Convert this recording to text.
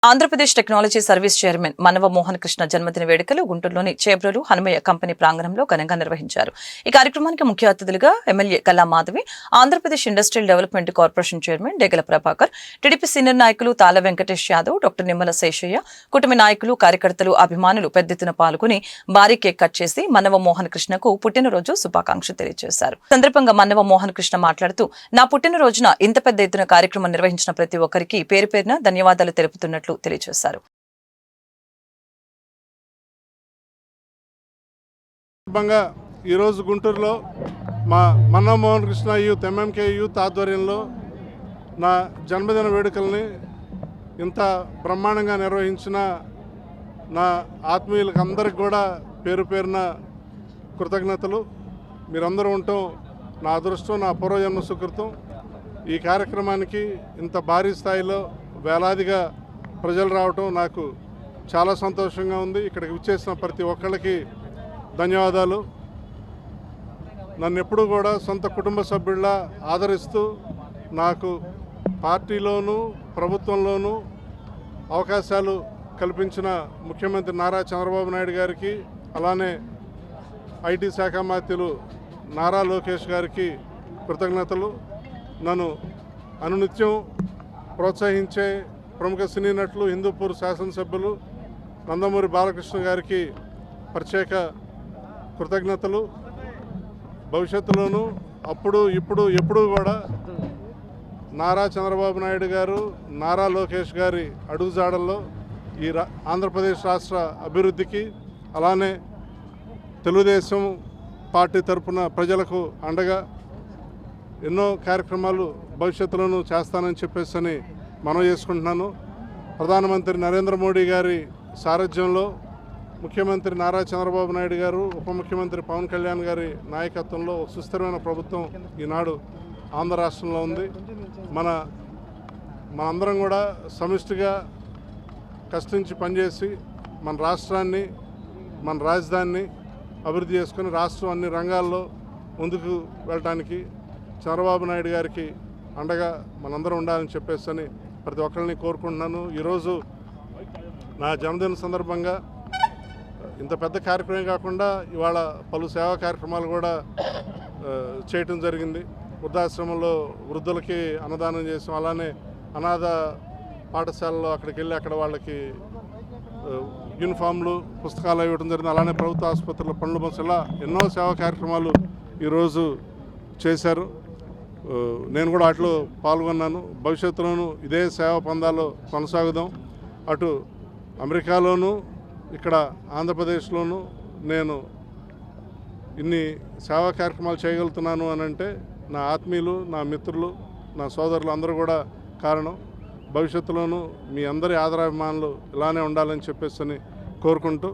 Andhra Pradesh technology service chairman Manava Mohan Krishna జన్మదిన వేడుకలు గుంటూరులోని చేబ్రోలు హనుమయ్య కంపెనీ ప్రాంగణంలో ఘనంగా నిర్వహించారు. ఈ కార్యక్రమానికి ముఖ్య అతిథులుగా MLA Kalla Madhavi, Andhra Pradesh industrial development corporation chairman Degala Prabhakar, TDP senior నాయకులు తాళ వెంకటేష్ యాదవ్, డాక్టర్ నిమ్మల శేషయ్య, కుటుంబ నాయకులు, కార్యకర్తలు, అభిమానులు పెద్ద ఎత్తున పాల్గొని భారీ కేక్ కట్ చేసి మనవ మోహన్ కృష్ణకు పుట్టినరోజు శుభాకాంక్షలు తెలియజేశారు. సందర్భంగా మనవ మోహన్ కృష్ణ మాట్లాడుతూ, నా పుట్టినరోజున ఇంత పెద్ద ఎత్తున కార్యక్రమం నిర్వహించిన ప్రతి ఒక్కరికి పేరు పేరున ధన్యవాదాలు తెలుపుతున్నట్లు తెలియజేశారు. ఈరోజు గుంటూరులో మా Manava Mohan Krishna youth MMK youth ఆధ్వర్యంలో నా జన్మదిన వేడుకల్ని ఇంత బ్రహ్మాండంగా నిర్వహించిన నా ఆత్మీయులకు అందరికి కూడా పేరు పేరున కృతజ్ఞతలు. మీరందరూ ఉండటం నా అదృష్టం, నా పూర్వజన్మ సుకృతం. ఈ కార్యక్రమానికి ఇంత భారీ స్థాయిలో వేలాదిగా ప్రజలు రావటం నాకు చాలా సంతోషంగా ఉంది. ఇక్కడికి విచ్చేసిన ప్రతి ఒక్కళ్ళకి ధన్యవాదాలు. నన్ను ఎప్పుడూ కూడా సొంత కుటుంబ సభ్యుల్లా ఆదరిస్తూ నాకు పార్టీలోనూ ప్రభుత్వంలోనూ అవకాశాలు కల్పించిన ముఖ్యమంత్రి నారా చంద్రబాబు నాయుడు గారికి, అలానే ఐటీ శాఖ మంత్రులు నారా లోకేష్ గారికి కృతజ్ఞతలు. నన్ను అనునిత్యం ప్రోత్సహించే ప్రముఖ సినీ నటులు, హిందూపూర్ శాసనసభ్యులు నందమూరి బాలకృష్ణ గారికి ప్రత్యేక కృతజ్ఞతలు. భవిష్యత్తులోనూ అప్పుడు ఇప్పుడు ఎప్పుడూ కూడా నారా చంద్రబాబు నాయుడు గారు, నారా లోకేష్ గారి అడుగుజాడల్లో ఈ ఆంధ్రప్రదేశ్ రాష్ట్ర అభివృద్ధికి, అలానే తెలుగుదేశం పార్టీ తరఫున ప్రజలకు అండగా ఎన్నో కార్యక్రమాలు భవిష్యత్తులోనూ చేస్తానని చెప్పేసి మనం చేసుకుంటున్నాను. ప్రధానమంత్రి నరేంద్ర మోడీ గారి సారథ్యంలో ముఖ్యమంత్రి నారా చంద్రబాబు నాయుడు గారు, ఉప ముఖ్యమంత్రి పవన్ కళ్యాణ్ గారి నాయకత్వంలో సుస్థిరమైన ప్రభుత్వం ఈనాడు ఆంధ్ర రాష్ట్రంలో ఉంది. మనందరం కూడా సమిష్టిగా కష్టించి పనిచేసి మన రాష్ట్రాన్ని, మన రాజధానిని అభివృద్ధి చేసుకుని రాష్ట్రం అన్ని రంగాల్లో ముందుకు వెళ్ళటానికి చంద్రబాబు నాయుడు గారికి అండగా మనందరం ఉండాలని చెప్పేసి ప్రతి ఒక్కరిని కోరుకుంటున్నాను. ఈరోజు నా జన్మదిన సందర్భంగా ఇంత పెద్ద కార్యక్రమం కాకుండా ఇవాళ పలు సేవా కార్యక్రమాలు కూడా చేయటం జరిగింది. వృద్ధాశ్రమంలో వృద్ధులకి అన్నదానం చేసాం. అలానే అనాథ పాఠశాలలో అక్కడికి వెళ్ళి అక్కడ వాళ్ళకి యూనిఫామ్లు, పుస్తకాలు ఇవ్వడం జరిగింది. అలానే ప్రభుత్వ ఆసుపత్రుల పనులు బస్సు, ఇలా ఎన్నో సేవా కార్యక్రమాలు ఈరోజు చేశారు. నేను కూడా వాటిలో పాల్గొన్నాను. భవిష్యత్తులోనూ ఇదే సేవ పందాలో కొనసాగుదాం. అటు అమెరికాలోనూ ఇక్కడ ఆంధ్రప్రదేశ్లోనూ నేను ఇన్ని సేవా కార్యక్రమాలు చేయగలుగుతున్నాను అని అంటే నా ఆత్మీయులు, నా మిత్రులు, నా సోదరులు అందరూ కూడా కారణం. భవిష్యత్తులోనూ మీ అందరి ఆదరాభిమానులు ఇలానే ఉండాలని చెప్పేసి కోరుకుంటూ